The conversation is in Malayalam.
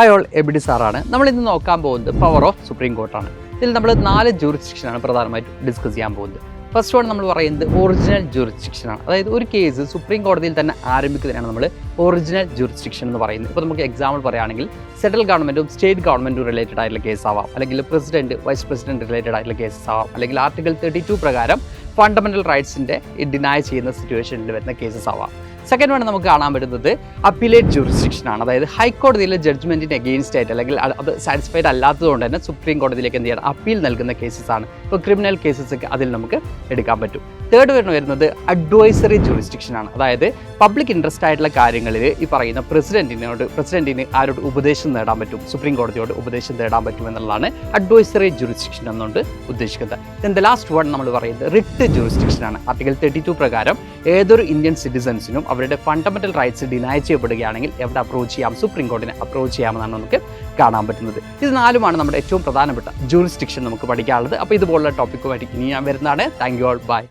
ഹായ് ഓൾ, എബിഡി സാറാണ്. നമ്മൾ ഇന്ന് നോക്കാൻ പോകുന്നത് പവർ ഓഫ് സുപ്രീം കോർട്ടാണ്. ഇതിൽ നമ്മൾ 4 ജൂറിസ്ഡിക്ഷനാണ് പ്രധാനമായിട്ടും ഡിസ്കസ് ചെയ്യാൻ പോകുന്നത്. ഫസ്റ്റ് വൺ നമ്മൾ പറയുന്നത് ഒറിജിനൽ ജൂറിസ്ഡിക്ഷനാണ്. അതായത് ഒരു കേസ് സുപ്രീം കോടതിയിൽ തന്നെ ആരംഭിക്കുന്നതിനാണ് നമ്മൾ ഒറിജിനൽ ജൂറിസ്ഡിക്ഷൻ എന്ന് പറയുന്നത്. ഇപ്പോൾ നമുക്ക് എക്സാമ്പിൾ പറയുകയാണെങ്കിൽ സെൻട്രൽ ഗവൺമെൻറ്റും സ്റ്റേറ്റ് ഗവൺമെൻറ്റും റിലേറ്റഡ് ആയിട്ടുള്ള കേസ് ആവാം, അല്ലെങ്കിൽ പ്രസിഡന്റ് വൈസ് പ്രസിഡന്റ് റിലേറ്റഡ് ആയിട്ടുള്ള കേസസ് ആവാം, അല്ലെങ്കിൽ ആർട്ടിക്കിൾ 32 പ്രകാരം ഫണ്ടമെന്റൽ റൈറ്റ്സിൻ്റെ ഡിനൈ ചെയ്യുന്ന സിറ്റുവേഷനിൽ വരുന്ന കേസസ് ആവാം. സെക്കൻഡ് വൺ നമുക്ക് കാണാൻ പറ്റുന്നത് അപ്പീലേറ്റ് ജൂറിസ്ഡിക്ഷനാണ്. അതായത് ഹൈക്കോടതിയിലെ ജഡ്ജ്മെൻറ്റിന് എഗെയിൻസ്റ്റ് ആയിട്ട് അല്ലെങ്കിൽ അത് സാറ്റിസ്ഫൈഡ് അല്ലാത്തതുകൊണ്ട് തന്നെ സുപ്രീം കോടതിയിലേക്ക് എന്ത് ചെയ്യണം, അപ്പീൽ നൽകുന്ന കേസസ് ആണ്. ഇപ്പോൾ ക്രിമിനൽ കേസസ് ഒക്കെ അതിൽ നമുക്ക് എടുക്കാൻ പറ്റും. തേർഡ് വരുന്നത് അഡ്വൈസറി ജൂറിസ്ഡിക്ഷനാണ്. അതായത് പബ്ലിക് ഇൻട്രസ്റ്റ് ആയിട്ടുള്ള കാര്യങ്ങളിൽ ഈ പറയുന്ന പ്രസിഡന്റിന് ആരോട് ഉപദേശം നേടാൻ പറ്റും, സുപ്രീം കോടതിയോട് ഉപദേശം നേടാൻ പറ്റും എന്നുള്ളതാണ് അഡ്വൈസറി ജൂറിസ്ഡിക്ഷൻ എന്നുകൊണ്ട് ഉദ്ദേശിക്കുന്നത്. ദെൻ ദ ലാസ്റ്റ് വൺ നമ്മൾ പറയുന്നത് റിട്ട് ജൂറിസ്ഡിക്ഷനാണ്. ആർട്ടിക്കിൾ 32 പ്രകാരം ഏതൊരു ഇന്ത്യൻ സിറ്റിസൺസിനും അവരുടെ ഫണ്ടമെന്റൽ റൈറ്റ്സ് ഡിനൈ ചെയ്യപ്പെടുകയാണെങ്കിൽ എവിടെ അപ്രോച്ച് ചെയ്യാം, സുപ്രീം കോടതിനെ അപ്രോച്ച് ചെയ്യാമെന്നാണ് നമുക്ക് കാണാൻ പറ്റുന്നത്. ഇത് 4 നമ്മുടെ ഏറ്റവും പ്രധാനപ്പെട്ട ജൂറിസ്ഡിക്ഷൻ നമുക്ക് പഠിക്കാനുള്ളത്. അപ്പോൾ ഇതുപോലുള്ള ടോപ്പിക്കുമായിട്ട് ഇനി ഞാൻ വരുന്നതാണ്. Thank you all, by.